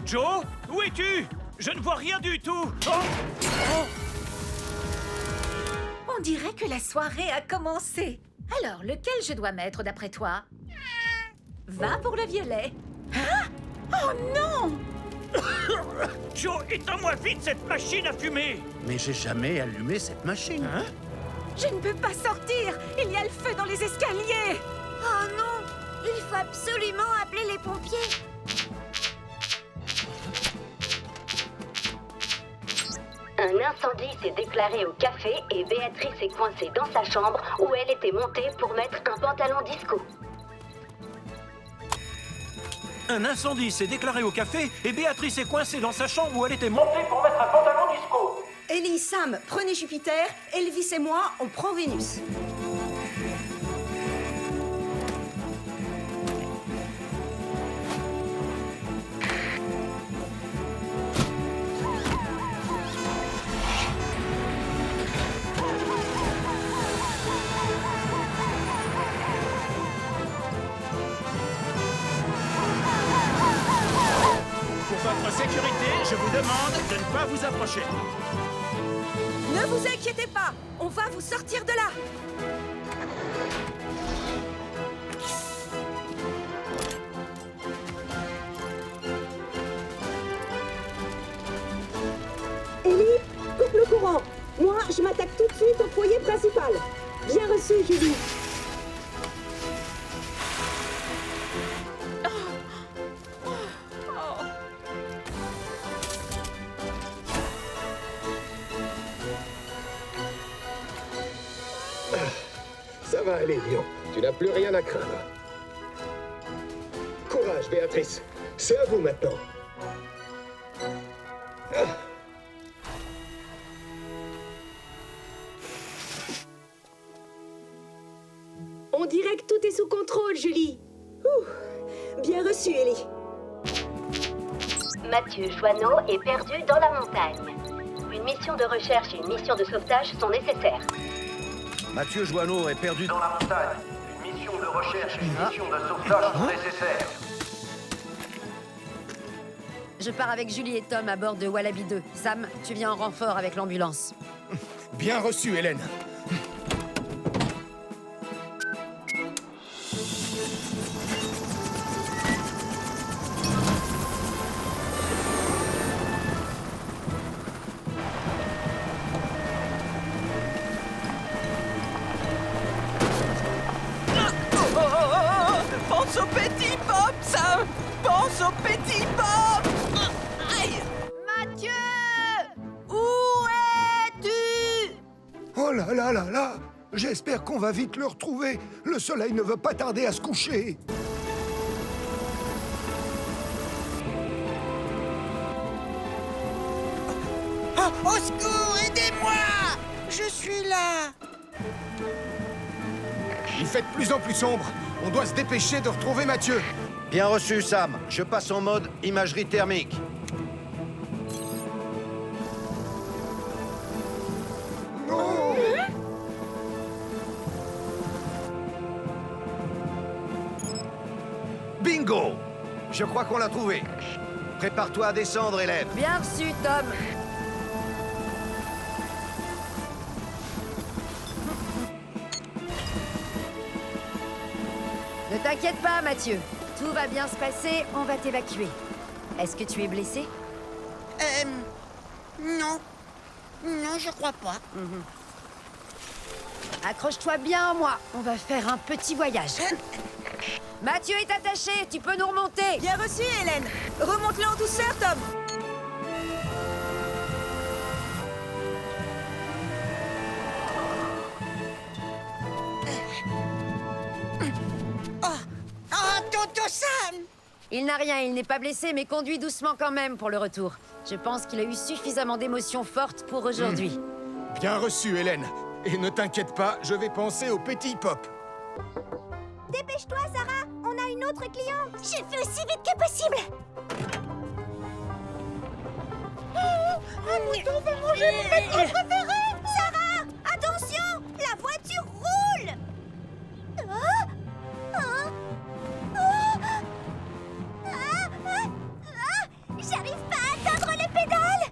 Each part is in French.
Joe, où es-tu? Je ne vois rien du tout. Oh. On dirait que la soirée a commencé. Alors, lequel je dois mettre d'après toi? Va pour le violet. Hein? Oh non! Joe, éteins-moi vite cette machine à fumer. Mais j'ai jamais allumé cette machine. Hein? Je ne peux pas sortir! Il y a le feu dans les escaliers! Oh non! Il faut absolument appeler les pompiers! Un incendie s'est déclaré au café et Béatrice est coincée dans sa chambre où elle était montée pour mettre un pantalon disco. Un incendie s'est déclaré au café et Béatrice est coincée dans sa chambre où elle était montée pour mettre un pantalon disco. Ellie, Sam, prenez Jupiter. Elvis et moi, on prend Vénus. Pour votre sécurité, je vous demande de ne pas vous approcher. Ne vous inquiétez pas, on va vous sortir de là. Ellie, coupe le courant. Moi, je m'attaque tout de suite au foyer principal. Bien reçu, Julie. Ça va aller, Lion. Tu n'as plus rien à craindre. Courage, Béatrice. C'est à vous maintenant. On dirait que tout est sous contrôle, Julie. Ouh. Bien reçu, Ellie. Mathieu Joanneau est perdu dans la montagne. Une mission de recherche et une mission de sauvetage sont nécessaires. Mathieu Joanneau est perdu Dans la montagne, une mission de recherche et une mission de sauvetage sont nécessaires. Je pars avec Julie et Tom à bord de Wallaby 2. Sam, tu viens en renfort avec l'ambulance. Bien reçu, Hélène. Pense au petit Bob, Sam. Pense au petit Bob. Aïe. Mathieu! Où es-tu? Oh là là là là! J'espère qu'on va vite le retrouver. Le soleil ne veut pas tarder à se coucher. Au secours, aidez-moi! Je suis là! Il fait de plus en plus sombre. On doit se dépêcher de retrouver Mathieu. Bien reçu, Sam. Je passe en mode imagerie thermique. Non! Bingo! Je crois qu'on l'a trouvé. Prépare-toi à descendre, Hélène. Bien reçu, Tom. Ne t'inquiète pas, Mathieu. Tout va bien se passer, on va t'évacuer. Est-ce que tu es blessé? Non. Non, je crois pas. Accroche-toi bien à moi, on va faire un petit voyage. Mathieu est attaché, tu peux nous remonter. Bien reçu, Hélène. Remonte-le en douceur, Tom. Oh, Tonton Sam! Il n'a rien, il n'est pas blessé, mais conduit doucement quand même pour le retour. Je pense qu'il a eu suffisamment d'émotions fortes pour aujourd'hui. Bien reçu, Hélène. Et ne t'inquiète pas, je vais penser au petit Pop. Dépêche-toi, Sarah! On a une autre cliente! Je fais aussi vite que possible! Un mouton va manger mon maître préféré! Sarah! Attention! La voiture roule! Ah! Ah! Ah! Ah! Ah! J'arrive pas à atteindre les pédales.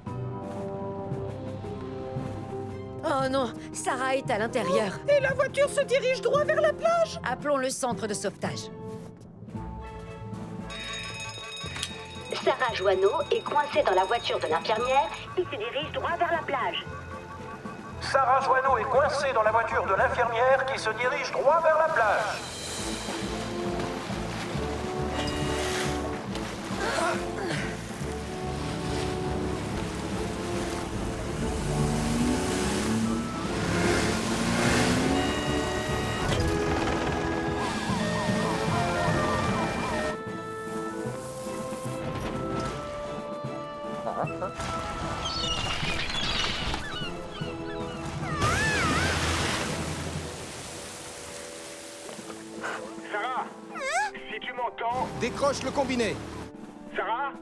Oh non, Sarah est à l'intérieur. Et la voiture se dirige droit vers la plage. Appelons le centre de sauvetage. Sarah Joanneau est coincée dans la voiture de l'infirmière et se dirige droit vers la plage. Sarah Joanneau est coincée dans la voiture de l'infirmière qui se dirige droit vers la plage. Sarah, si tu m'entends... Décroche le combiné. Sarah,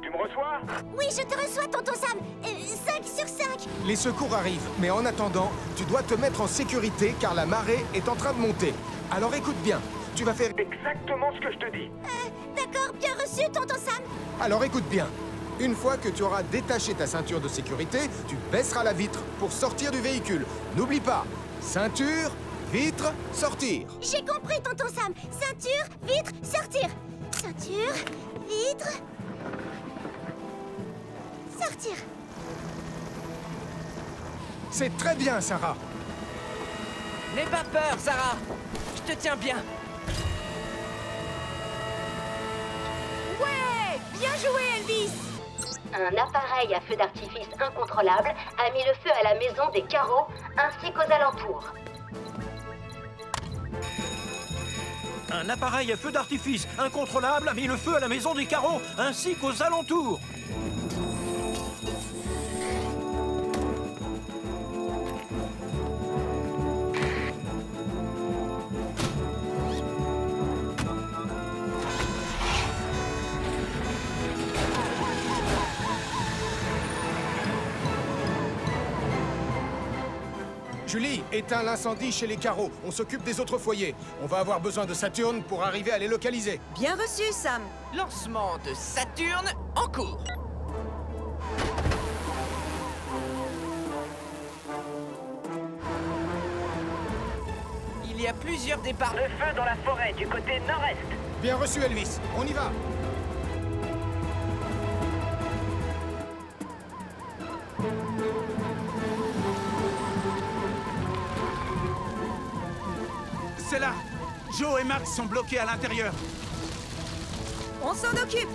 tu me reçois? Oui, je te reçois, tonton Sam. 5 sur 5. Les secours arrivent, mais en attendant, tu dois te mettre en sécurité car la marée est en train de monter. Alors écoute bien, tu vas faire... Exactement ce que je te dis. D'accord, bien reçu, tonton Sam. Alors écoute bien. Une fois que tu auras détaché ta ceinture de sécurité, tu baisseras la vitre pour sortir du véhicule. N'oublie pas, ceinture, vitre, sortir. J'ai compris, tonton Sam. Ceinture, vitre, sortir. Ceinture, vitre, sortir. C'est très bien, Sarah. N'aie pas peur, Sarah. Je te tiens bien. Ouais, bien joué, Elvis. Un appareil à feu d'artifice incontrôlable a mis le feu à la maison des carreaux ainsi qu'aux alentours. Un appareil à feu d'artifice incontrôlable a mis le feu à la maison des carreaux ainsi qu'aux alentours. Julie, éteins l'incendie chez les carreaux. On s'occupe des autres foyers. On va avoir besoin de Saturne pour arriver à les localiser. Bien reçu, Sam. Lancement de Saturne en cours. Il y a plusieurs départs. Le feu dans la forêt du côté nord-est. Bien reçu, Elvis. On y va. C'est là. Joe et Max sont bloqués à l'intérieur. On s'en occupe.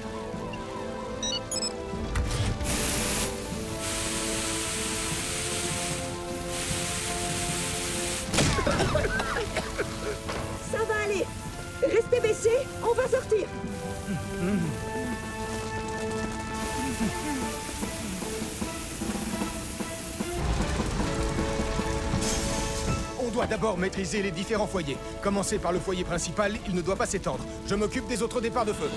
Ça va aller. Restez baissés, on va sortir. On doit d'abord maîtriser les différents foyers. Commencer par le foyer principal, il ne doit pas s'étendre. Je m'occupe des autres départs de feu.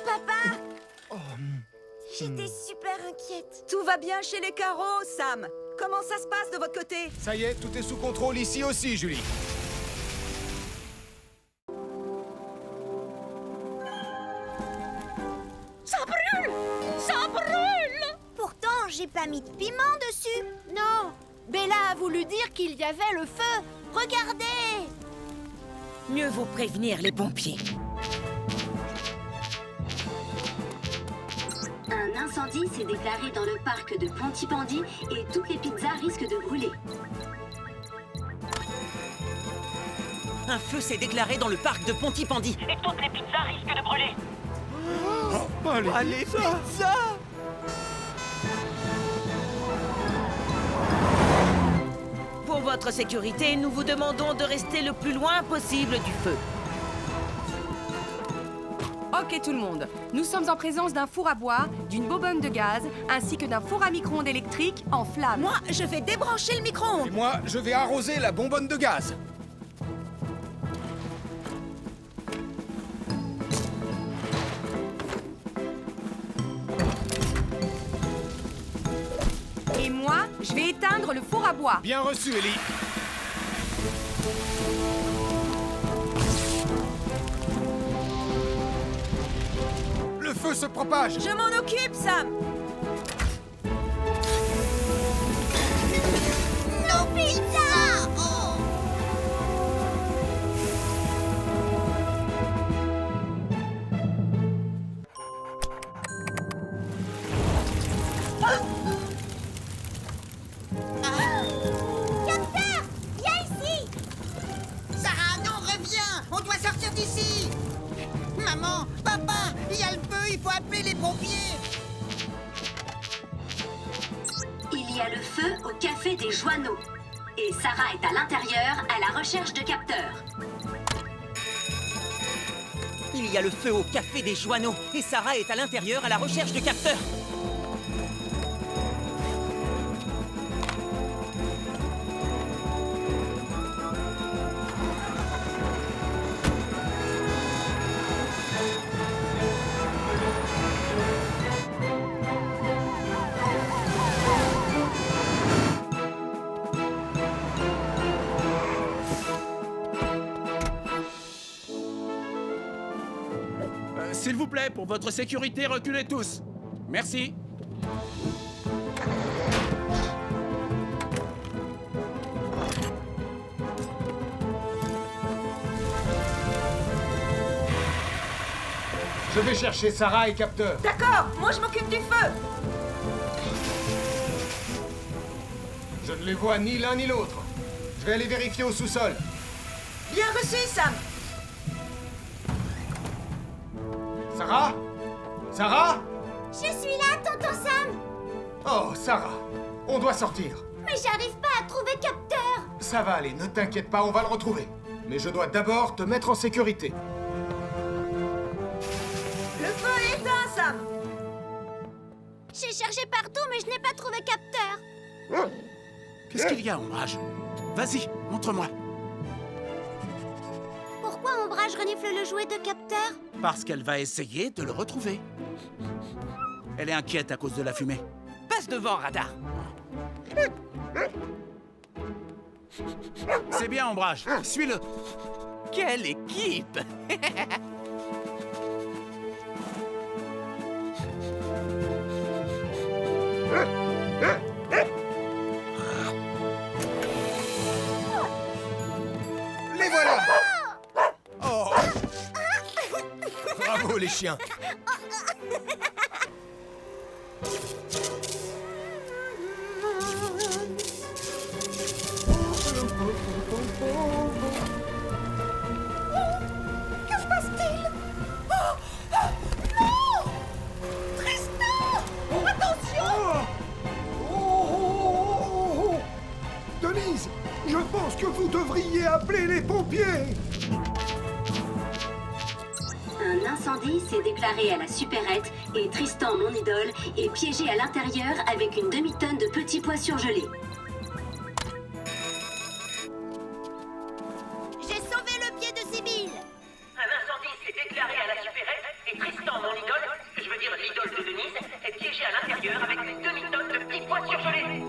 Papa. J'étais super inquiète. Tout va bien chez les carreaux, Sam. Comment ça se passe de votre côté? Ça y est, tout est sous contrôle ici aussi, Julie. Ça brûle! Ça brûle! Pourtant, j'ai pas mis de piment dessus. Non, Bella a voulu dire qu'il y avait le feu. Regardez! Mieux vaut prévenir les pompiers. Un incendie s'est déclaré dans le parc de Pontypandy et toutes les pizzas risquent de brûler. Un feu s'est déclaré dans le parc de Pontypandy. Et toutes les pizzas risquent de brûler. Allez, pizza! Pour votre sécurité, nous vous demandons de rester le plus loin possible du feu. Ok tout le monde, nous sommes en présence d'un four à bois, d'une bobonne de gaz, ainsi que d'un four à micro-ondes électrique en flammes. Moi, je vais débrancher le micro-ondes. Et moi, je vais arroser la bonbonne de gaz. Je vais éteindre le four à bois. Bien reçu, Ellie. Le feu se propage. Je m'en occupe, Sam. Nos pizzas! Oh. Capteur! Viens ici! Sarah, non, reviens! On doit sortir d'ici! Maman, papa, il y a le feu, il faut appeler les pompiers! Il y a le feu au café des Joanneaux. Et Sarah est à l'intérieur à la recherche de capteurs. Il y a le feu au café des Joanneaux et Sarah est à l'intérieur à la recherche de capteurs. S'il vous plaît, pour votre sécurité, reculez tous. Merci. Je vais chercher Sarah et Capteur. D'accord, moi je m'occupe du feu. Je ne les vois ni l'un ni l'autre. Je vais aller vérifier au sous-sol. Bien reçu, Sam. Sarah? Sarah? Je suis là, tonton Sam! Oh, Sarah, on doit sortir. Mais j'arrive pas à trouver capteur! Ça va aller, ne t'inquiète pas, on va le retrouver. Mais je dois d'abord te mettre en sécurité. Le feu est éteint, Sam. J'ai cherché partout, mais je n'ai pas trouvé capteur. Qu'est-ce qu'il y a, Ombrage? Vas-y, montre-moi. Pourquoi Ombrage renifle le jouet de capteur? Parce qu'elle va essayer de le retrouver. Elle est inquiète à cause de la fumée. Passe devant, radar. C'est bien, Ombrage. Suis-le. Quelle équipe! Les voilà! Oh! Bravo, les chiens! Que se passe-t-il? Non! Tristan! Attention! Denise, je pense que vous devriez appeler les pompiers. Un incendie s'est déclaré à la supérette et Tristan, mon idole, est piégé à l'intérieur avec une demi-tonne de petits pois surgelés. J'ai sauvé le pied de Sibylle! Un incendie s'est déclaré à la supérette et Tristan, mon idole, je veux dire l'idole de Denise, est piégé à l'intérieur avec une demi-tonne de petits pois surgelés.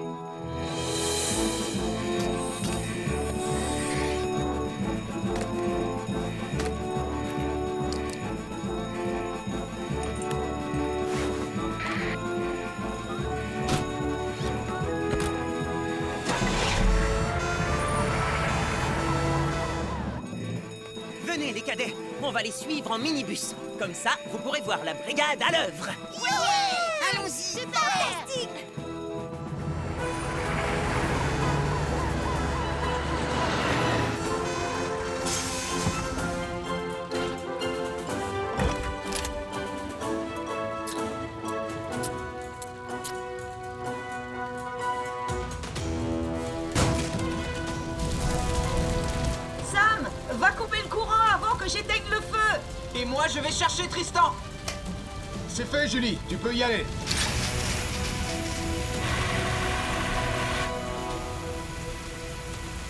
Venez, les cadets, on va les suivre en minibus. Comme ça, vous pourrez voir la brigade à l'œuvre. Allons-y! C'est fantastique! Sam, va couper le courant avant que j'éteigne le feu. Et moi, je vais chercher Tristan. C'est fait, Julie, tu peux y aller.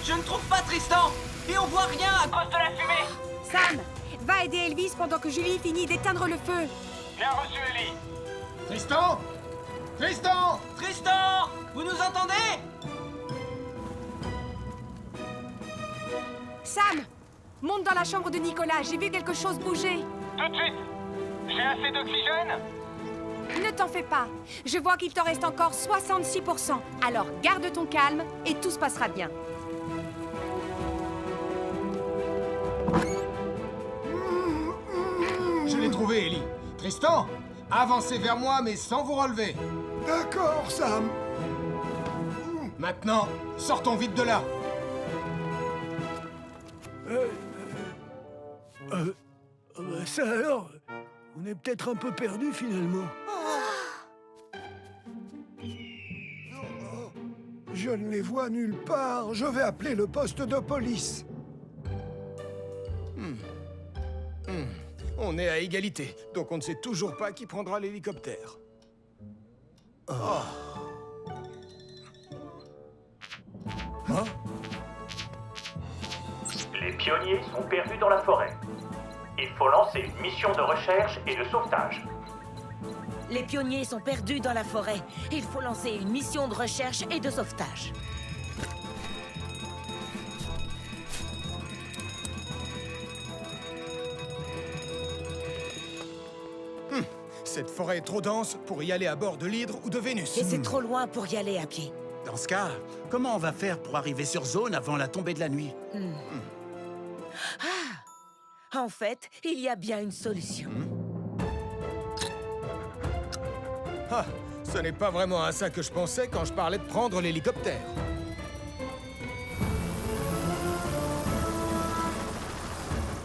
Je ne trouve pas Tristan. Et on voit rien à cause de la fumée. Sam, va aider Elvis pendant que Julie finit d'éteindre le feu. Bien reçu, Ellie. Tristan? Tristan! Tristan! Vous nous entendez? Sam, monte dans la chambre de Nicolas. J'ai vu quelque chose bouger. Tout de suite. J'ai assez d'oxygène? Ne t'en fais pas. Je vois qu'il t'en reste encore 66%. Alors garde ton calme et tout se passera bien. Je l'ai trouvé, Ellie. Tristan, avancez vers moi, mais sans vous relever. D'accord, Sam. Maintenant, sortons vite de là. Ça alors, on est peut-être un peu perdu finalement. Je ne les vois nulle part. Je vais appeler le poste de police. On est à égalité, donc on ne sait toujours pas qui prendra l'hélicoptère. Les pionniers sont perdus dans la forêt. Il faut lancer une mission de recherche et de sauvetage. Les pionniers sont perdus dans la forêt. Il faut lancer une mission de recherche et de sauvetage. Cette forêt est trop dense pour y aller à bord de l'Hydre ou de Vénus. Et c'est trop loin pour y aller à pied. Dans ce cas, comment on va faire pour arriver sur zone avant la tombée de la nuit? Ah! En fait, il y a bien une solution. Ah, ce n'est pas vraiment à ça que je pensais quand je parlais de prendre l'hélicoptère.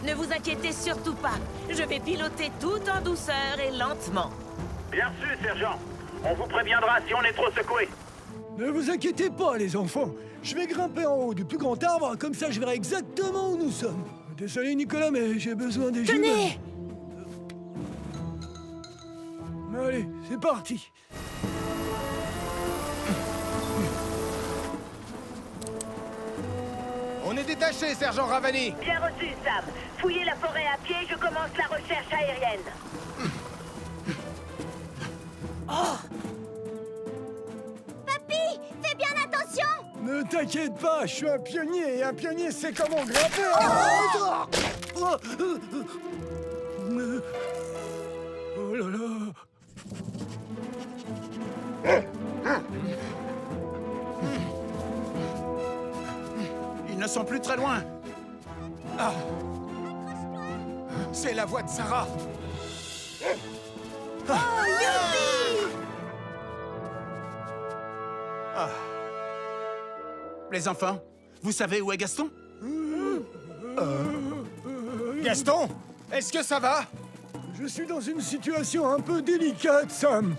Ne vous inquiétez surtout pas. Je vais piloter tout en douceur et lentement. Bien reçu, sergent. On vous préviendra si on est trop secoué. Ne vous inquiétez pas, les enfants. Je vais grimper en haut du plus grand arbre, comme ça je verrai exactement où nous sommes. Désolé, Nicolas, mais j'ai besoin des Tenez! Allez, c'est parti. On est détaché, sergent Ravani. Bien reçu, Sam. Fouillez la forêt à pied, je commence la recherche aérienne. Papy, fais bien attention! Ne t'inquiète pas, je suis un pionnier, et un pionnier sait comment grimper. Oh là là. Ils ne sont plus très loin. Ah. C'est la voix de Sarah. Ah. Les enfants, vous savez où est Gaston? Gaston, est-ce que ça va? Je suis dans une situation un peu délicate, Sam.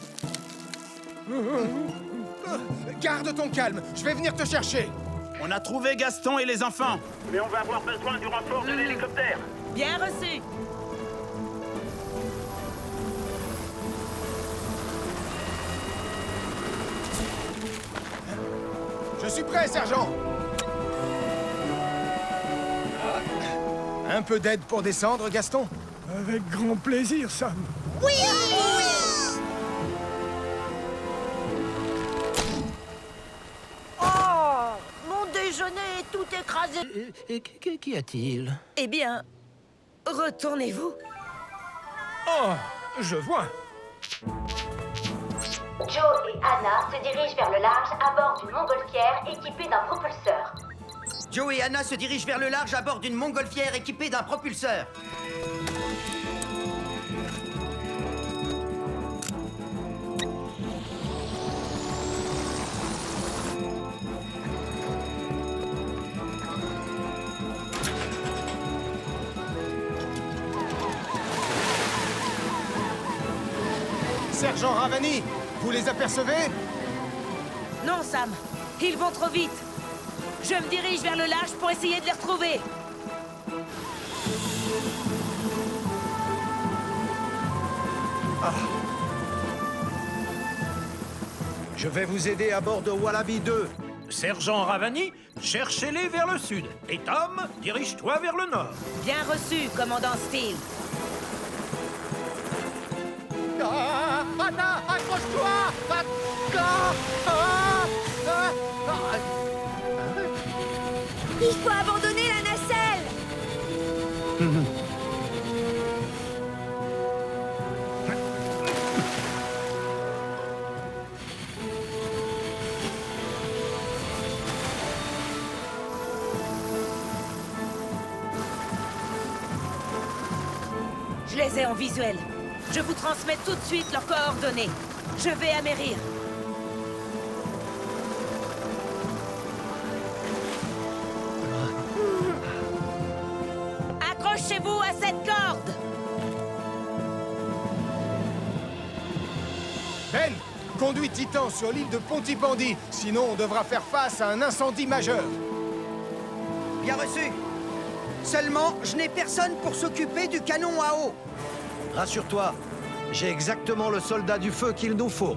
Garde ton calme, je vais venir te chercher. On a trouvé Gaston et les enfants. Mais on va avoir besoin du renfort de l'hélicoptère. Bien reçu. Je suis prêt, sergent. Un peu d'aide pour descendre, Gaston? Avec grand plaisir, Sam. Oui! Oh! Mon déjeuner est tout écrasé. Qu'y a-t-il? Eh bien, retournez-vous. Oh, je vois. Joe et Anna se dirigent vers le large à bord d'une montgolfière équipée d'un propulseur. Joe et Anna se dirigent vers le large à bord d'une montgolfière équipée d'un propulseur. Sergent Ravani, vous les apercevez? Non, Sam. Ils vont trop vite. Je me dirige vers le large pour essayer de les retrouver. Je vais vous aider à bord de Wallaby 2. Sergent Ravani, cherchez-les vers le sud. Et Tom, dirige-toi vers le nord. Bien reçu, commandant Steele. Anna, accroche-toi! Il faut abandonner la nacelle. Je les ai en visuel. Je vous transmets tout de suite leurs coordonnées. Je vais amérir. Accrochez-vous à cette corde! Ben, conduis Titan sur l'île de Pontypandy, sinon on devra faire face à un incendie majeur. Bien reçu. Seulement, je n'ai personne pour s'occuper du canon à eau. Rassure-toi, j'ai exactement le soldat du feu qu'il nous faut.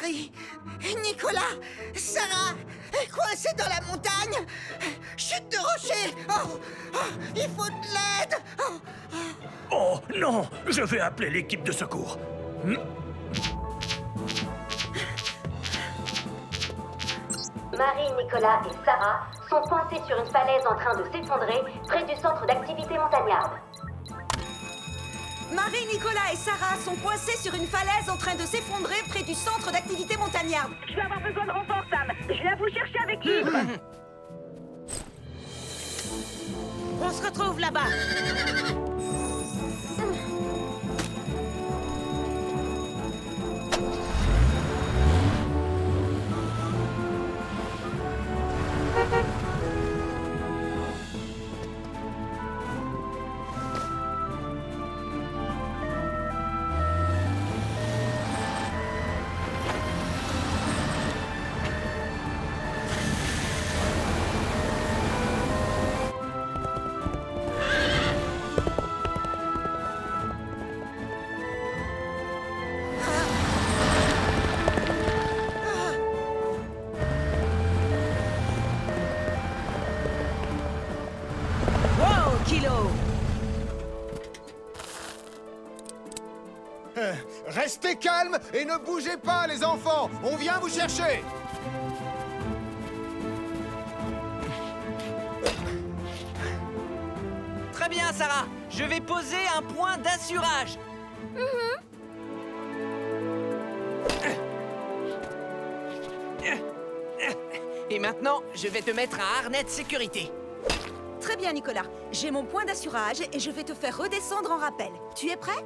Marie, Nicolas, Sarah, coincés dans la montagne. Chute de rocher. Il faut de l'aide. Oh non, je vais appeler l'équipe de secours. Marie, Nicolas et Sarah sont coincés sur une falaise en train de s'effondrer près du centre d'activité montagnarde. Marie, Nicolas et Sarah sont coincés sur une falaise en train de s'effondrer près du centre d'activité montagnarde. Je vais avoir besoin de renfort, Sam. Je viens vous chercher avec Yves. On se retrouve là-bas. Restez calmes et ne bougez pas, les enfants. On vient vous chercher. Très bien, Sarah. Je vais poser un point d'assurage. Et maintenant, je vais te mettre un harnais de sécurité. Très bien, Nicolas. J'ai mon point d'assurage et je vais te faire redescendre en rappel. Tu es prêt?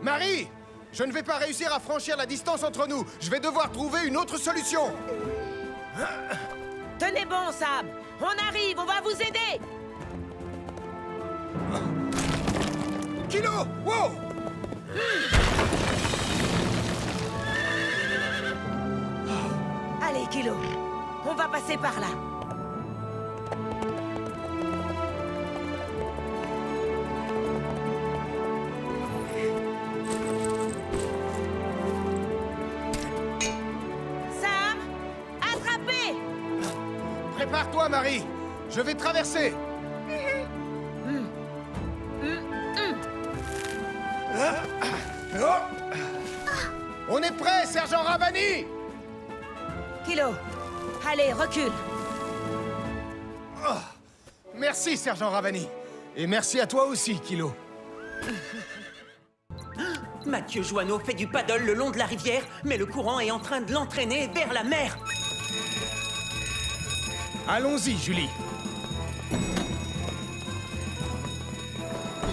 Marie, je ne vais pas réussir à franchir la distance entre nous. Je vais devoir trouver une autre solution. Tenez bon, Sam. On arrive, on va vous aider. Kilo, wow! Allez, Kilo. On va passer par là. Sam, attrapez! Prépare-toi, Marie. Je vais traverser. On est prêt, sergent Ravani! Kilo, allez, recule. Merci, sergent Ravani. Et merci à toi aussi, Kilo. Mathieu Joanneau fait du paddle le long de la rivière, mais le courant est en train de l'entraîner vers la mer. Allons-y, Julie.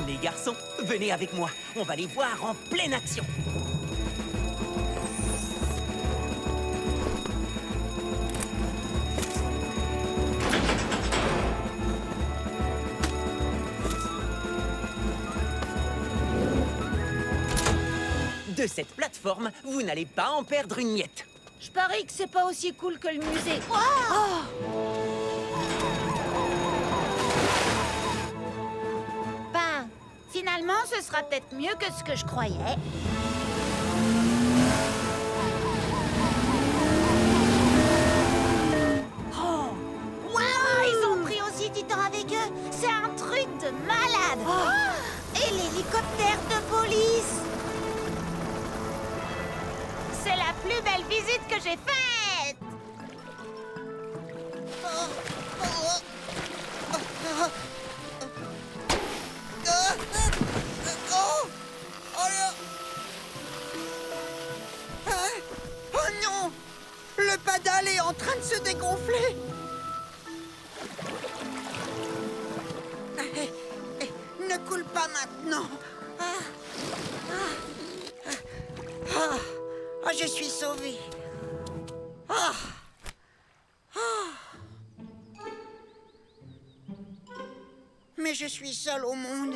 Les garçons, venez avec moi. On va les voir en pleine action. De cette plateforme, vous n'allez pas en perdre une miette. Je parie que c'est pas aussi cool que le musée. Ben, finalement, ce sera peut-être mieux que ce que je croyais. Oh! Waouh! Ils ont pris aussi du temps avec eux! C'est un truc de malade! Et l'hélicoptère de police! C'est la plus belle visite que j'ai faite! Oh non! Le padal est en train de se dégonfler! Ne coule pas maintenant! Oh, je suis sauvée! Mais je suis seule au monde.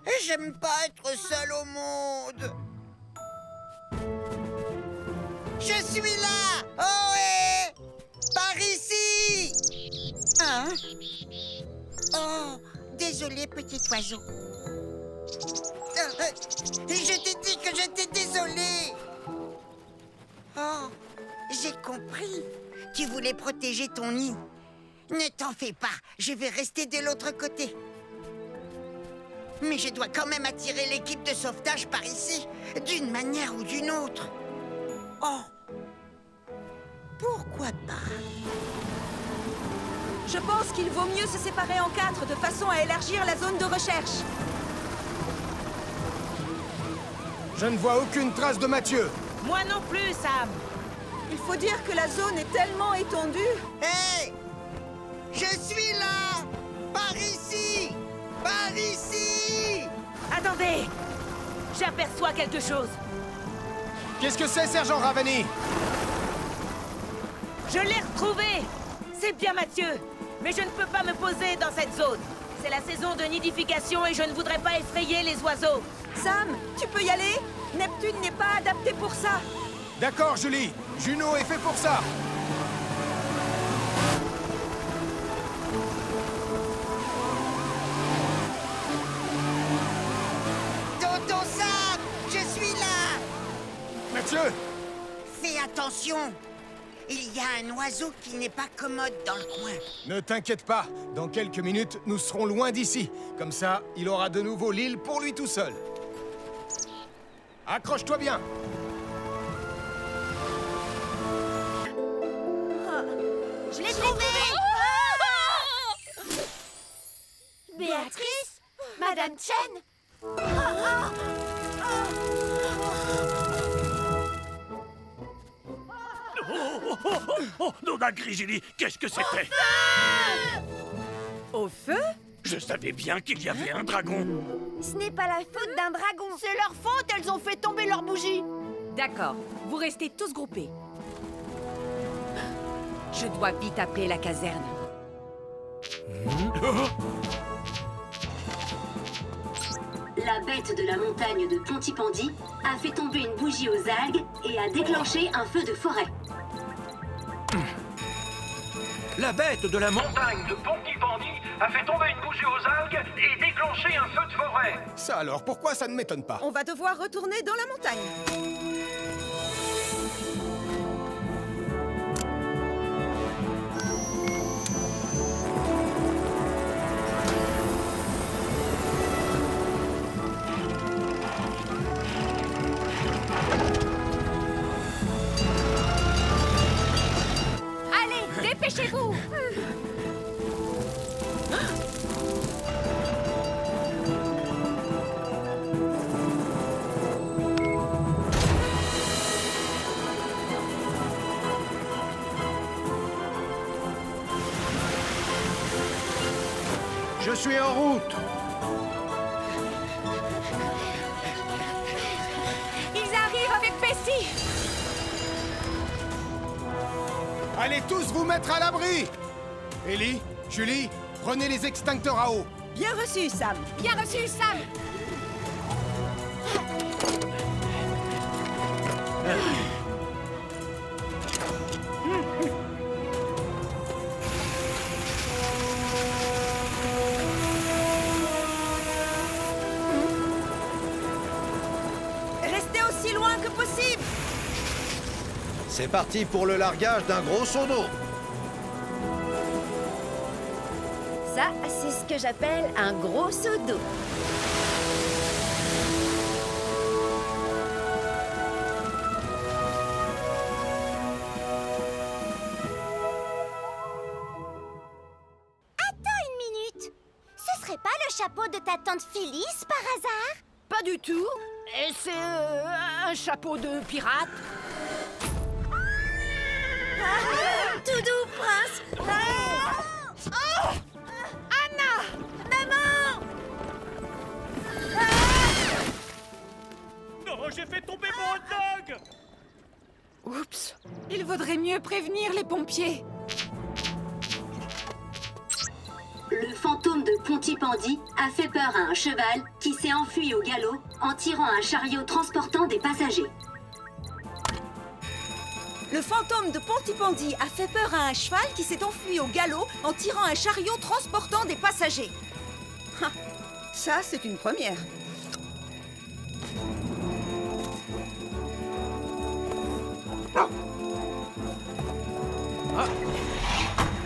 Et j'aime pas être seule au monde. Je suis là! Ohé! Par ici! Hein? Oh, désolé, petit oiseau. Je t'ai dit que j'étais désolée. Oh, j'ai compris. Tu voulais protéger ton nid. Ne t'en fais pas, je vais rester de l'autre côté. Mais je dois quand même attirer l'équipe de sauvetage par ici, d'une manière ou d'une autre. Oh, pourquoi pas? Je pense qu'il vaut mieux se séparer en 4 de façon à élargir la zone de recherche. Je ne vois aucune trace de Mathieu. Moi non plus, Sam. Il faut dire que la zone est tellement étendue. Hé! Je suis là! Par ici! Par ici! Attendez! J'aperçois quelque chose. Qu'est-ce que c'est, Sergent Ravani? Je l'ai retrouvé! C'est bien Mathieu, mais je ne peux pas me poser dans cette zone. C'est la saison de nidification et je ne voudrais pas effrayer les oiseaux. Sam, tu peux y aller? Neptune n'est pas adapté pour ça. D'accord, Julie. Juno est fait pour ça. Tonton Sam, je suis là! Mathieu! Fais attention! Il y a un oiseau qui n'est pas commode dans le coin. Ne t'inquiète pas. Dans quelques minutes, nous serons loin d'ici. Comme ça, il aura de nouveau l'île pour lui tout seul. Accroche-toi bien. Je l'ai trouvé! Béatrice? Madame Chen? Oh, Nona Grigili, qu'est-ce que c'était? Au feu? Je savais bien qu'il y avait un dragon. Ce n'est pas la faute d'un dragon. C'est leur faute, elles ont fait tomber leur bougie. D'accord, vous restez tous groupés. Je dois vite appeler la caserne. La bête de la montagne de Pontypandy a fait tomber une bougie aux algues et a déclenché un feu de forêt. La bête de la montagne de Pontypandy a fait tomber une bougie aux algues et déclenché un feu de forêt. Ça alors, pourquoi ça ne m'étonne pas? On va devoir retourner dans la montagne. Allez, dépêchez-vous! Je suis en route. Ils arrivent avec Bessie. Allez tous vous mettre à l'abri! Ellie, Julie, prenez les extincteurs à eau. Bien reçu, Sam. Bien reçu, Sam. Restez aussi loin que possible. C'est parti pour le largage d'un gros seau d'eau. Ça, c'est ce que j'appelle un gros seau d'eau. Attends une minute. Ce serait pas le chapeau de ta tante Phyllis par hasard? Pas du tout. Et c'est un chapeau de pirate. Tout doux, prince. Oh Anna! Maman! Non, j'ai fait tomber mon hot dog! Oups. Il vaudrait mieux prévenir les pompiers. Le fantôme de Pontypandy a fait peur à un cheval qui s'est enfui au galop en tirant un chariot transportant des passagers. Le fantôme de Pontypandy a fait peur à un cheval qui s'est enfui au galop en tirant un chariot transportant des passagers. Ha, ça, c'est une première. Oh.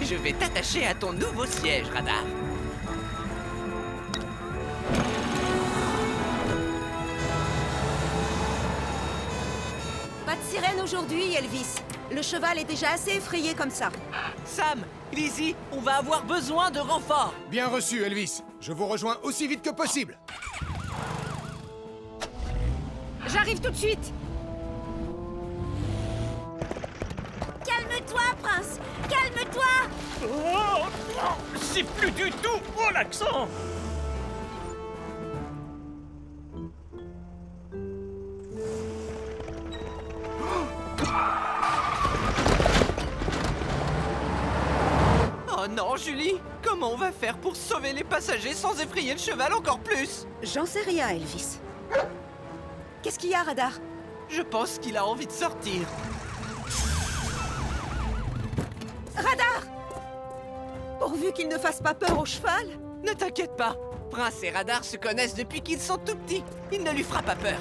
Je vais t'attacher à ton nouveau siège, Radar. Pas de sirène aujourd'hui, Elvis. Le cheval est déjà assez effrayé comme ça. Sam, Lizzie, on va avoir besoin de renforts. Bien reçu, Elvis. Je vous rejoins aussi vite que possible. J'arrive tout de suite. Calme-toi, prince. Calme-toi. Oh, c'est plus du tout mon accent! Oh non, Julie! Comment on va faire pour sauver les passagers sans effrayer le cheval encore plus? J'en sais rien, Elvis. Qu'est-ce qu'il y a, Radar? Je pense qu'il a envie de sortir. Radar! Pourvu qu'il ne fasse pas peur au cheval. Ne t'inquiète pas. Prince et Radar se connaissent depuis qu'ils sont tout petits. Il ne lui fera pas peur.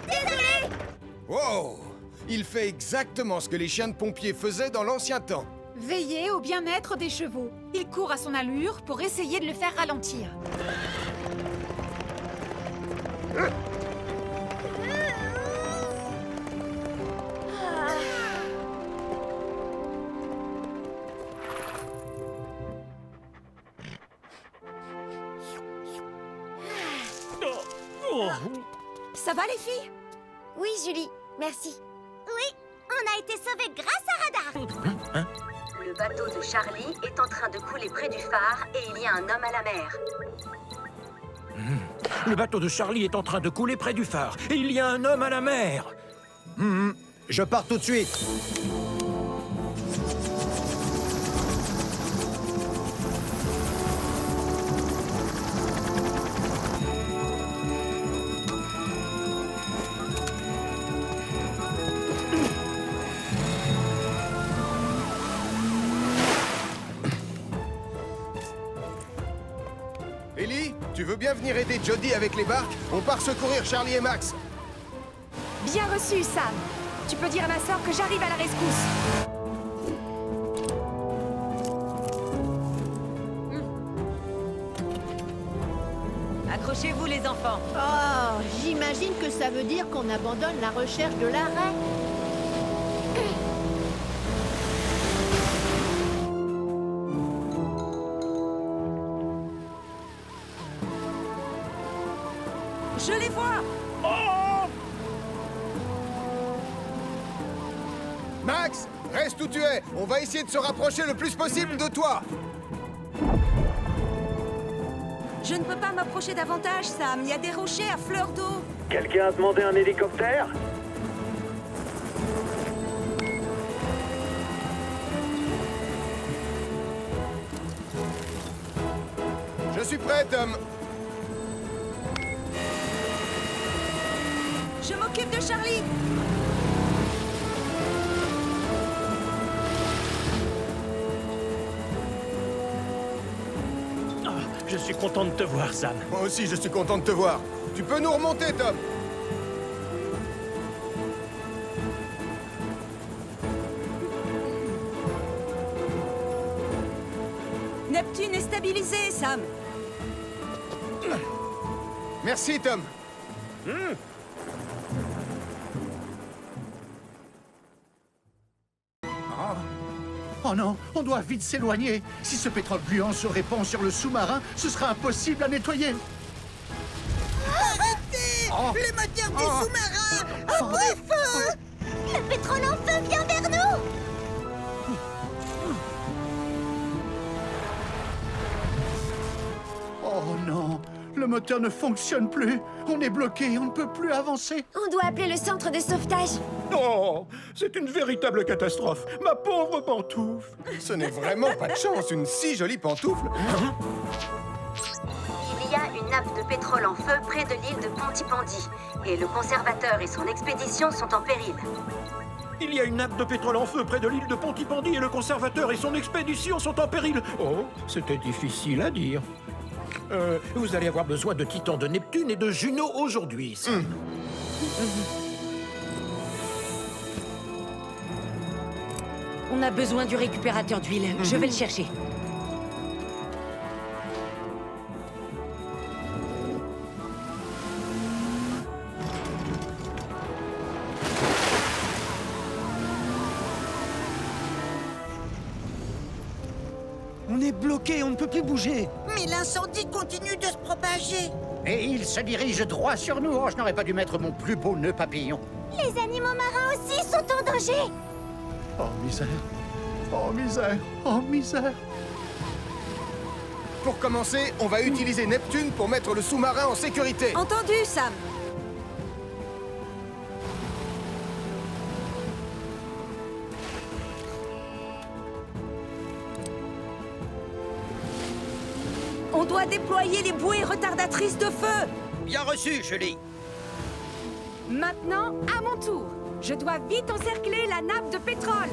Désolé. Wow! Il fait exactement ce que les chiens de pompiers faisaient dans l'ancien temps. Veillez au bien-être des chevaux. Il court à son allure pour essayer de le faire ralentir. Ça va, les filles? Oui, Julie, merci. Oui, on a été sauvés grâce à Radar. Le bateau de Charlie est en train de couler près du phare et il y a un homme à la mer. Le bateau de Charlie est en train de couler près du phare et il y a un homme à la mer. Je pars tout de suite. Ellie, tu veux bien venir aider Jody avec les barques? On part secourir Charlie et Max. Bien reçu, Sam. Tu peux dire à ma sœur que j'arrive à la rescousse. Accrochez-vous, les enfants. Oh, j'imagine que ça veut dire qu'on abandonne la recherche de l'arrêt. Je les vois. Max, reste où tu es. On va essayer de se rapprocher le plus possible de toi. Je ne peux pas m'approcher davantage, Sam. Il y a des rochers à fleur d'eau. Quelqu'un a demandé un hélicoptère? Je suis prêt, Tom. Je m'occupe de Charlie. Je suis content de te voir, Sam. Moi aussi, je suis content de te voir. Tu peux nous remonter, Tom. Neptune est stabilisé, Sam. Merci, Tom. Oh non, on doit vite s'éloigner. Si ce pétrole gluant se répand sur le sous-marin, ce sera impossible à nettoyer. Arrêtez les moteurs du sous-marin. Après feu. Le pétrole en feu vient vers nous. Oh non, le moteur ne fonctionne plus. On est bloqué, on ne peut plus avancer. On doit appeler le centre de sauvetage. Oh, c'est une véritable catastrophe. Ma pauvre pantoufle. Ce n'est vraiment pas de chance, une si jolie pantoufle. Il y a une nappe de pétrole en feu près de l'île de Pontypandy. Et le conservateur et son expédition sont en péril. Il y a une nappe de pétrole en feu près de l'île de Pontypandy et le conservateur et son expédition sont en péril. Oh, c'était difficile à dire. Vous allez avoir besoin de Titan de Neptune et de Juno aujourd'hui. Sam. On a besoin du récupérateur d'huile. Je vais le chercher. On est bloqué, on ne peut plus bouger. Mais l'incendie continue de se propager. Et il se dirige droit sur nous. Oh, je n'aurais pas dû mettre mon plus beau nœud papillon. Les animaux marins aussi sont en danger. Oh misère. Oh misère. Oh misère. Pour commencer, on va utiliser Neptune pour mettre le sous-marin en sécurité. Entendu, Sam. On doit déployer les bouées retardatrices de feu. Bien reçu, Julie. Maintenant, à mon tour. Je dois vite encercler la nappe de pétrole.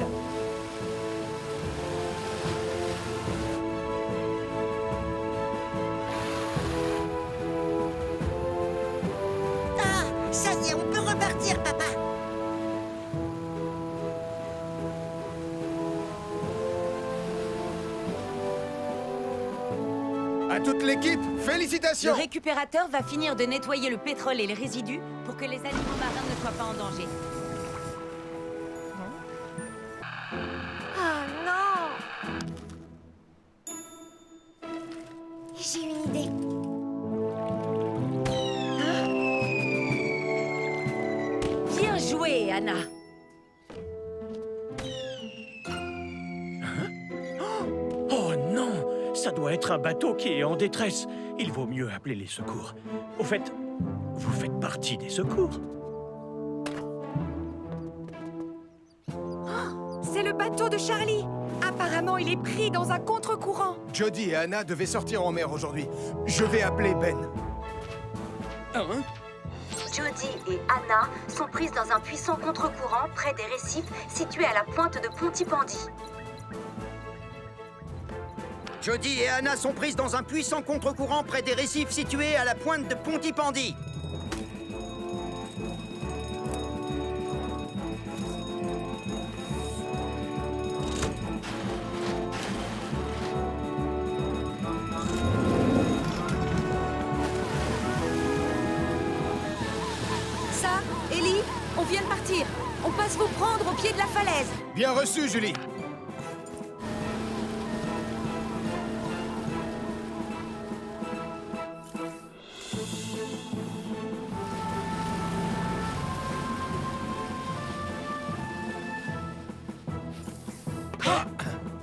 Ah, ça y est, on peut repartir, papa. À toute l'équipe, Le félicitations. récupérateur va finir de nettoyer le pétrole et les résidus pour que les animaux marins ne soient pas en danger. Oh non. J'ai une idée. Bien joué, Anna. Oh non, ça doit être un bateau qui est en détresse. Il vaut mieux appeler les secours. Au fait, vous faites partie des secours. C'est le bateau de Charlie. Apparemment, il est pris dans un contre-courant. Jody et Anna devaient sortir en mer aujourd'hui. Je vais appeler Ben. Jody et Anna sont prises dans un puissant contre-courant près des récifs situés à la pointe de Pontypandy. Jody et Anna sont prises dans un puissant contre-courant près des récifs situés à la pointe de Pontypandy. Sam, Ellie, on vient de partir. On passe vous prendre au pied de la falaise. Bien reçu, Julie.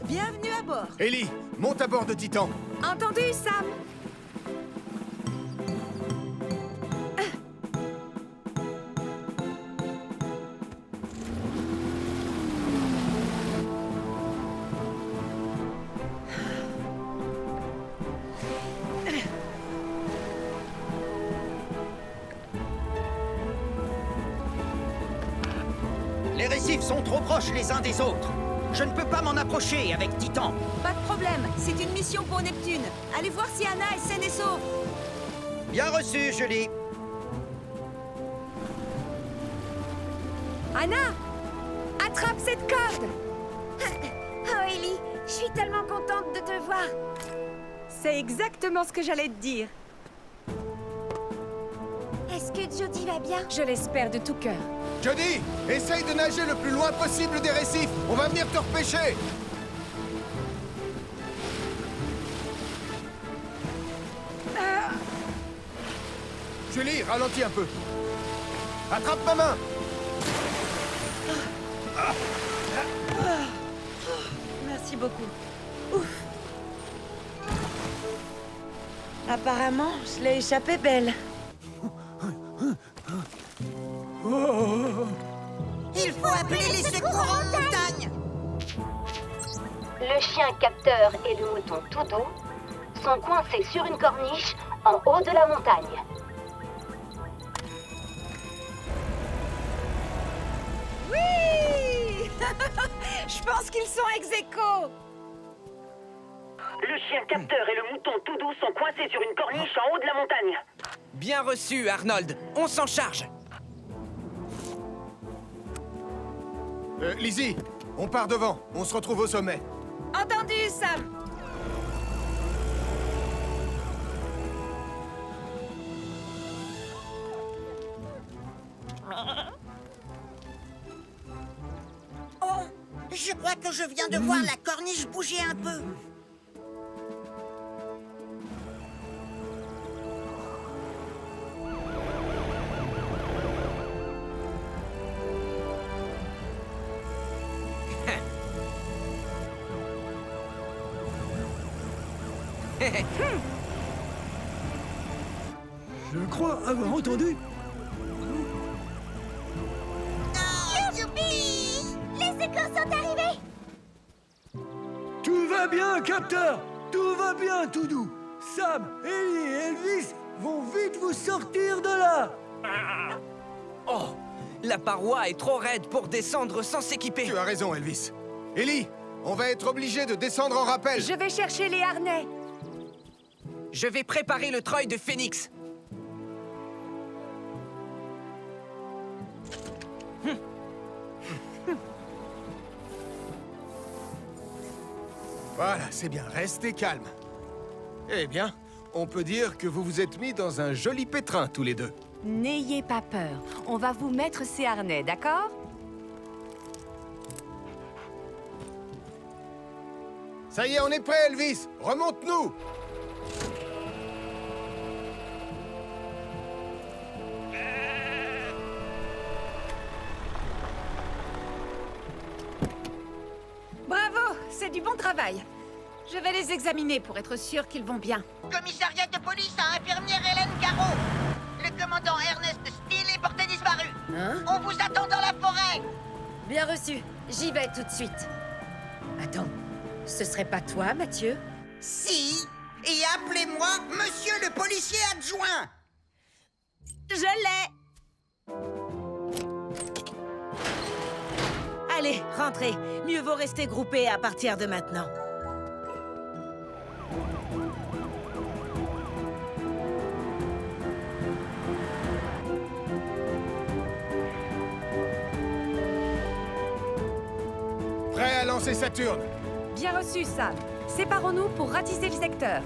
Bienvenue à bord. Ellie, monte à bord de Titan. Entendu, Sam? Les récifs sont trop proches les uns des autres. Je ne peux pas m'en approcher avec Titan. Pas de problème, c'est une mission pour Neptune. Allez voir si Anna est saine et sauve. Bien reçu, Julie. Anna, attrape cette corde. Oh, Ellie, je suis tellement contente de te voir. C'est exactement ce que j'allais te dire. Est-ce que Jody va bien? Je l'espère de tout cœur. Jody, essaye de nager le plus loin possible des récifs. On va venir te repêcher. Julie, ralentis un peu. Attrape ma main. Merci beaucoup. Ouf. Apparemment, je l'ai échappé belle. Il faut appeler les secours en montagne. Le chien capteur et le mouton Toudou sont coincés sur une corniche en haut de la montagne. Oui. Je pense qu'ils sont ex-aequo. Le chien capteur et le mouton Toudou sont coincés sur une corniche en haut de la montagne. Bien reçu, Arnold. On s'en charge. Lizzie, on part devant. On se retrouve au sommet. Entendu, Sam. Oh, je crois que je viens de voir la corniche bouger un peu. Je crois avoir entendu. Youpi! Les secours sont arrivés! Tout va bien, capteur. Tout va bien, Toudou. Sam, Ellie et Elvis vont vite vous sortir de là. Oh, la paroi est trop raide pour descendre sans s'équiper. Tu as raison, Elvis. Ellie, on va être obligé de descendre en rappel. Je vais chercher les harnais. Je vais préparer le treuil de Phoenix. Voilà, c'est bien. Restez calme. Eh bien, on peut dire que vous vous êtes mis dans un joli pétrin, tous les deux. N'ayez pas peur. On va vous mettre ces harnais, d'accord? Ça y est, on est prêt, Elvis. Remonte-nous. Bravo, c'est du bon travail. Je vais les examiner pour être sûr qu'ils vont bien. Commissariat de police à infirmière Hélène Caro. Le commandant Ernest Steele est porté disparu. Hein? On vous attend dans la forêt. Bien reçu. J'y vais tout de suite. Attends, ce serait pas toi, Mathieu? Si. Et appelez-moi Monsieur le policier adjoint. Je l'ai. Allez, rentrez. Mieux vaut rester groupés à partir de maintenant. Prêt à lancer Saturne. Bien reçu, Sam. Séparons-nous pour ratisser le secteur.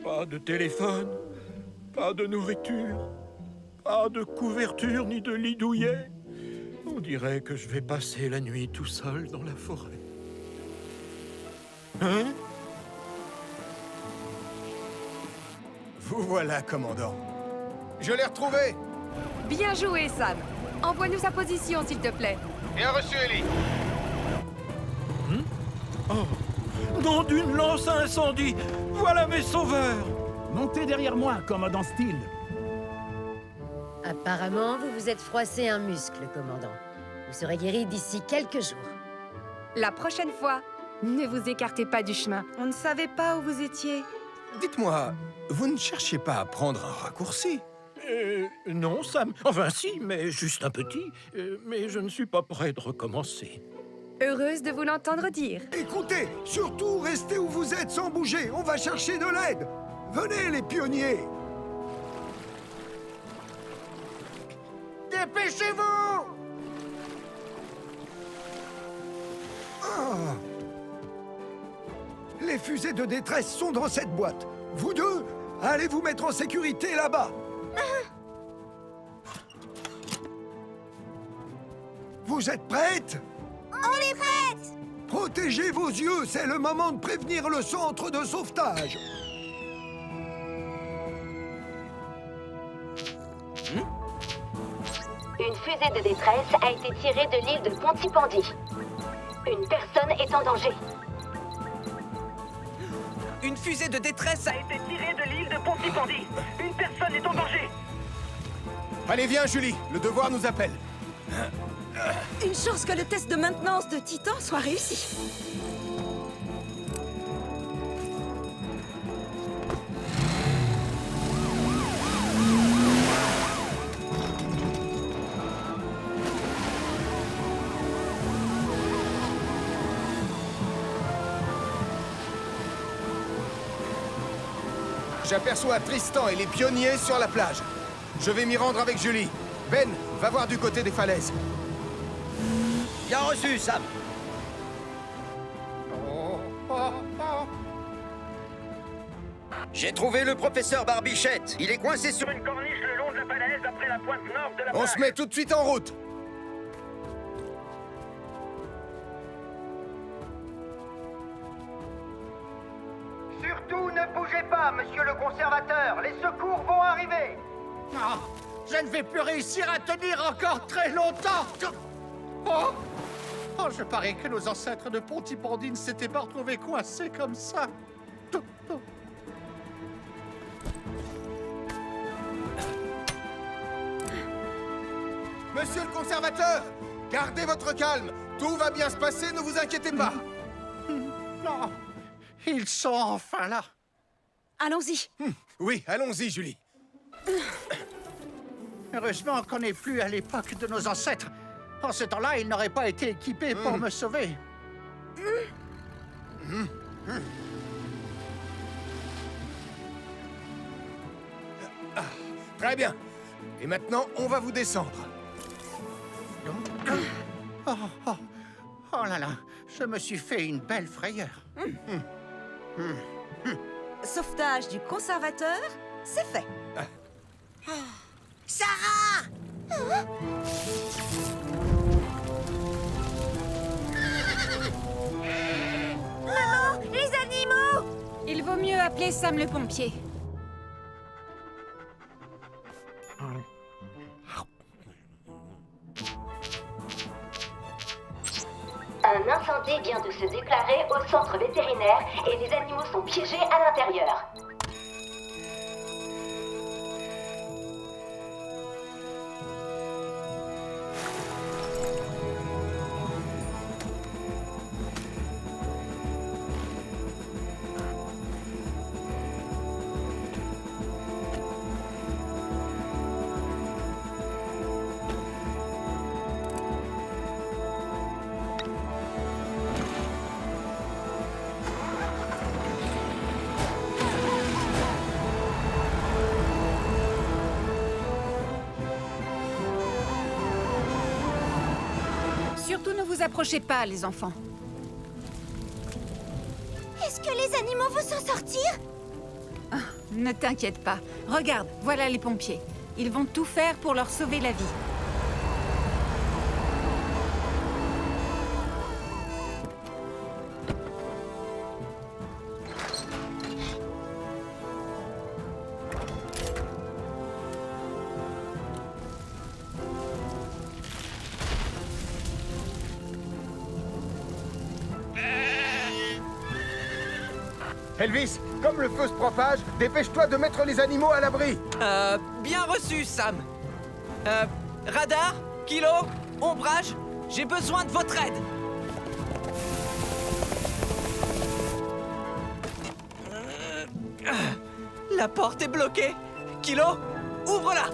Pas de téléphone, pas de nourriture, pas de couverture ni de lit douillet. On dirait que je vais passer la nuit tout seul dans la forêt. Hein? Vous voilà, commandant. Je l'ai retrouvé. Bien joué, Sam. Envoie-nous sa position, s'il te plaît. Bien reçu, Ellie. Oh, nom d'une lance à incendie! Voilà mes sauveurs! Montez derrière moi, commandant Steele. Apparemment, vous vous êtes froissé un muscle, commandant. Vous serez guéri d'ici quelques jours. La prochaine fois, ne vous écartez pas du chemin. On ne savait pas où vous étiez. Dites-moi, vous ne cherchez pas à prendre un raccourci? Non, Sam. Enfin, si, mais juste un petit. Mais je ne suis pas prêt de recommencer. Heureuse de vous l'entendre dire. Écoutez, surtout restez où vous êtes sans bouger. On va chercher de l'aide. Venez, les pionniers. Dépêchez-vous! Ah. Les fusées de détresse sont dans cette boîte. Vous deux, allez vous mettre en sécurité là-bas. Vous êtes prêtes? On est prêtes! Protégez vos yeux, c'est le moment de prévenir le centre de sauvetage. Une fusée de détresse a été tirée de l'île de Pontypandy. Une personne est en danger. Une fusée de détresse a été tirée de l'île de Pontypandy. Une personne est en danger. Allez, viens, Julie, le devoir nous appelle. Une chance que le test de maintenance de Titan soit réussi. J'aperçois Tristan et les pionniers sur la plage. Je vais m'y rendre avec Julie. Ben, va voir du côté des falaises. Bien reçu, Sam. J'ai trouvé le professeur Barbichette. Il est coincé sur Une corniche le long de la falaise après la pointe nord de la plage. On se met tout de suite en route. Surtout ne bougez pas, monsieur le conservateur. Les secours vont arriver. Ah, je ne vais plus réussir à tenir encore très longtemps. Oh, oh, je parie que nos ancêtres de Pontypandy ne s'étaient pas retrouvés coincés comme ça. Monsieur le conservateur, gardez votre calme. Tout va bien se passer, ne vous inquiétez pas. Non, ils sont enfin là. Allons-y. Oui, allons-y, Julie. Heureusement qu'on n'est plus à l'époque de nos ancêtres. En ce temps-là, ils n'auraient pas été équipés pour me sauver. Très bien. Et maintenant, on va vous descendre. Oh, oh, oh là là, je me suis fait une belle frayeur. Sauvetage du conservateur, c'est fait. Sarah! Maman, les animaux! Il vaut mieux appeler Sam le pompier. Un incendie vient de se déclarer au centre vétérinaire et les animaux sont piégés à l'intérieur. Surtout ne vous approchez pas, les enfants. Est-ce que les animaux vont s'en sortir? Ne t'inquiète pas. Regarde, voilà les pompiers. Ils vont tout faire pour leur sauver la vie. Elvis, comme le feu se propage, dépêche-toi de mettre les animaux à l'abri. Bien reçu, Sam. Radar, Kilo, ombrage, j'ai besoin de votre aide. La porte est bloquée. Kilo, ouvre-la.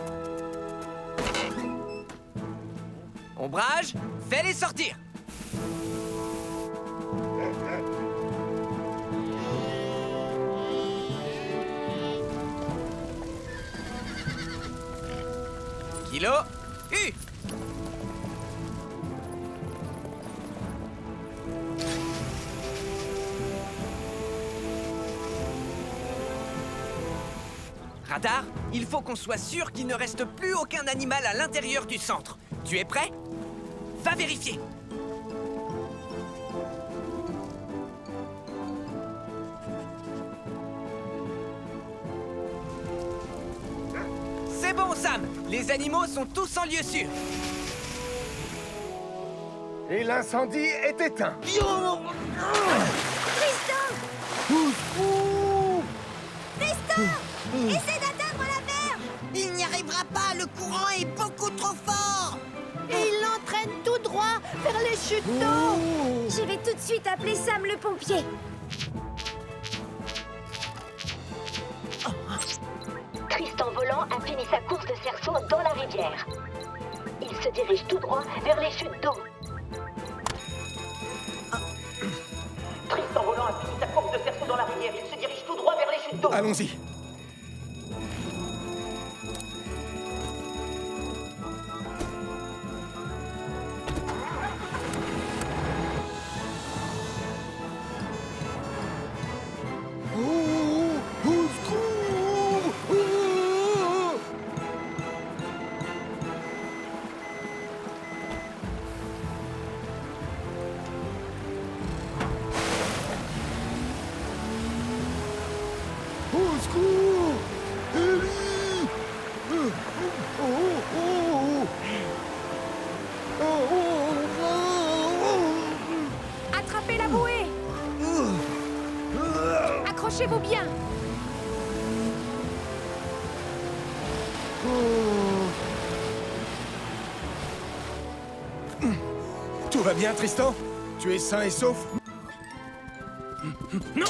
Ombrage, fais-les sortir. Kilo, Radar, il faut qu'on soit sûr qu'il ne reste plus aucun animal à l'intérieur du centre. Tu es prêt? Va vérifier. C'est bon, Sam. Les animaux sont tous en lieu sûr. Et l'incendie est éteint. Tristan! Tristan! Essaie d'atteindre la berge! Il n'y arrivera pas, le courant est beaucoup trop fort! Et il l'entraîne tout droit vers les chutes d'eau! Je vais tout de suite appeler Sam le pompier. Tristan Volant a fini sa course de cerceau dans la rivière. Il se dirige tout droit vers les chutes d'eau. Tristan Volant a fini sa course de cerceau dans la rivière. Il se dirige tout droit vers les chutes d'eau. Allons-y. Attrapez la bouée! Accrochez-vous bien! Tout va bien, Tristan? Tu es sain et sauf? Non.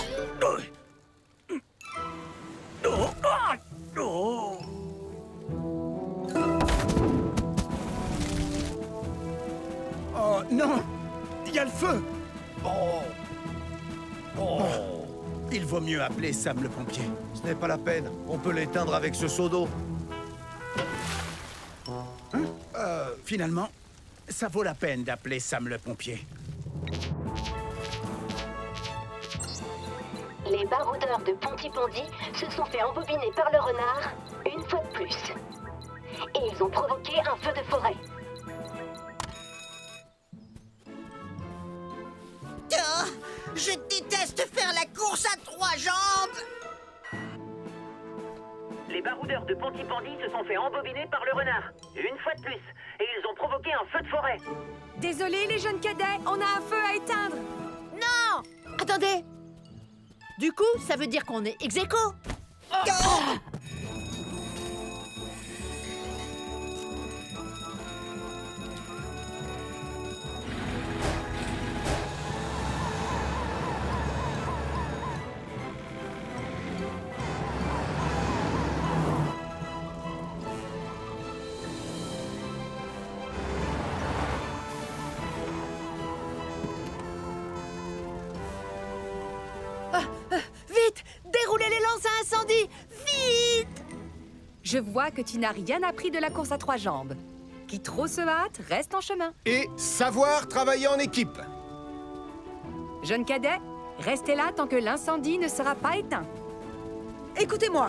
Oh non! Il y a le feu! Il vaut mieux appeler Sam le pompier. Ce n'est pas la peine. On peut l'éteindre avec ce seau d'eau. Finalement, ça vaut la peine d'appeler Sam le pompier. Les baroudeurs de Pontypandy se sont fait embobiner par le renard une fois de plus. Et ils ont provoqué un feu de forêt. Oh, je déteste faire la course à 3 jambes! Les baroudeurs de Pontypandy se sont fait embobiner par le renard. Une fois de plus. Et ils ont provoqué un feu de forêt. Désolé les jeunes cadets, on a un feu à éteindre. Non! Attendez! Du coup, ça veut dire qu'on est ex-aequo. Vite! Déroulez les lances à incendie! Vite! Je vois que tu n'as rien appris de la course à 3 jambes. Qui trop se hâte, reste en chemin. Et savoir travailler en équipe. Jeunes cadets, restez là tant que l'incendie ne sera pas éteint. Écoutez-moi,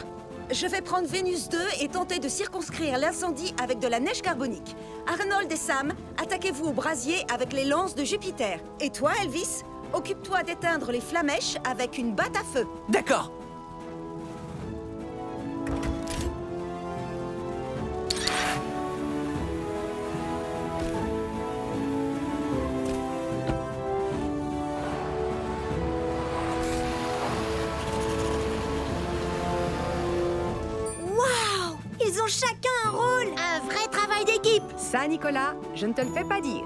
je vais prendre Vénus 2 et tenter de circonscrire l'incendie avec de la neige carbonique. Arnold et Sam, attaquez-vous au brasier avec les lances de Jupiter. Et toi, Elvis, occupe-toi d'éteindre les flamèches avec une batte à feu. D'accord. Ils ont chacun un rôle. Un vrai travail d'équipe. Ça, Nicolas, je ne te le fais pas dire.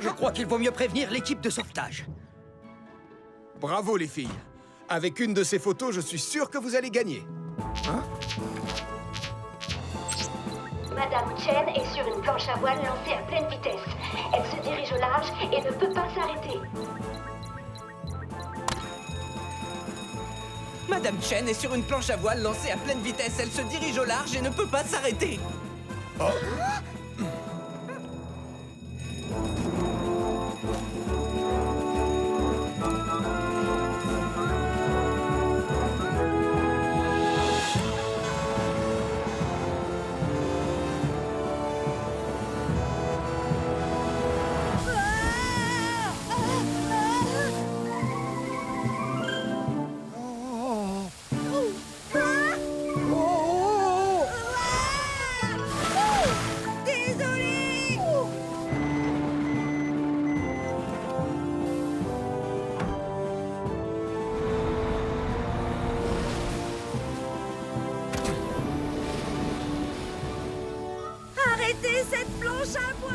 Je crois qu'il vaut mieux prévenir l'équipe de sauvetage. Bravo les filles. Avec une de ces photos, je suis sûr que vous allez gagner. Hein? Madame Chen est sur une planche à voile lancée à pleine vitesse. Elle se dirige au large et ne peut pas s'arrêter. Madame Chen est sur une planche à voile lancée à pleine vitesse. Elle se dirige au large et ne peut pas s'arrêter. Oh. Désolée. Arrêtez cette planche à voile.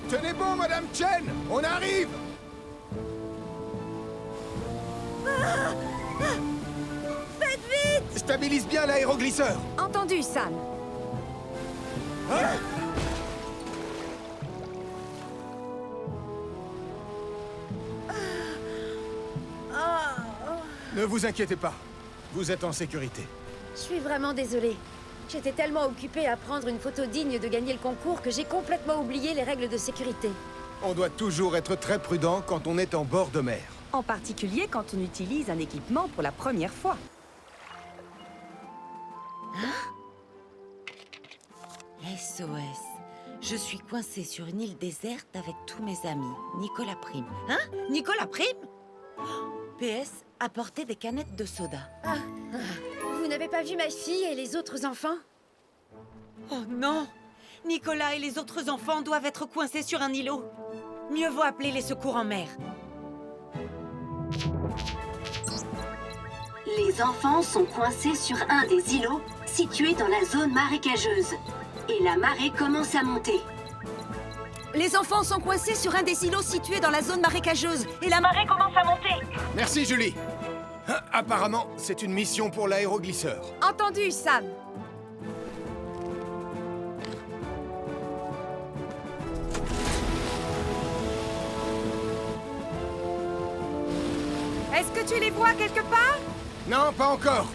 Tenez bon, Madame Chen, on arrive. Faites vite. Stabilise bien l'aéroglisseur. Entendu, Sam. Hein? Ne vous inquiétez pas, vous êtes en sécurité. Je suis vraiment désolée. J'étais tellement occupée à prendre une photo digne de gagner le concours que j'ai complètement oublié les règles de sécurité. On doit toujours être très prudent quand on est en bord de mer. En particulier quand on utilise un équipement pour la première fois. SOS. Je suis coincée sur une île déserte avec tous mes amis. Nicolas Prime. Hein? Nicolas Prime? PS, apportez des canettes de soda. Vous n'avez pas vu ma fille et les autres enfants? Oh non! Nicolas et les autres enfants doivent être coincés sur un îlot. Mieux vaut appeler les secours en mer. Les enfants sont coincés sur un des îlots situés dans la zone marécageuse. Et la marée commence à monter. Les enfants sont coincés sur un des îlots situés dans la zone marécageuse. Et la marée commence à monter. Merci, Julie. Apparemment, c'est une mission pour l'aéroglisseur. Entendu, Sam. Est-ce que tu les vois quelque part? Non, pas encore.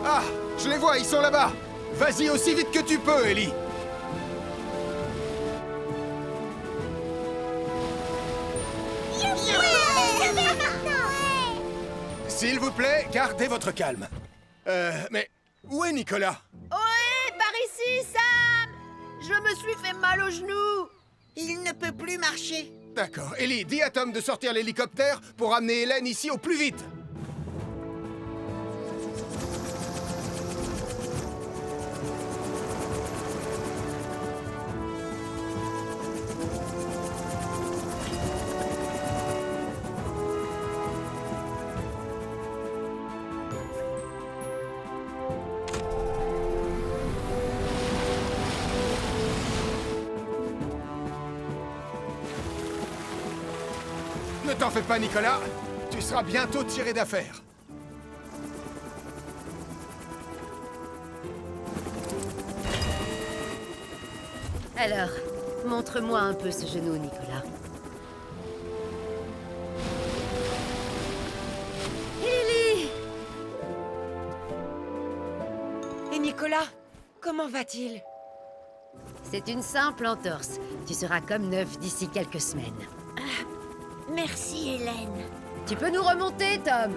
Ah, je les vois, ils sont là-bas. Vas-y aussi vite que tu peux, Ellie. S'il vous plaît, gardez votre calme. Mais où est Nicolas? Ohé, par ici, Sam. Je me suis fait mal au genou. Il ne peut plus marcher. D'accord. Ellie, dis à Tom de sortir l'hélicoptère pour amener Hélène ici au plus vite. Ne t'en fais pas, Nicolas. Tu seras bientôt tiré d'affaire. Alors, montre-moi un peu ce genou, Nicolas. Lily! Et Nicolas, comment va-t-il? C'est une simple entorse. Tu seras comme neuf d'ici quelques semaines. Merci, Hélène. Tu peux nous remonter, Tom?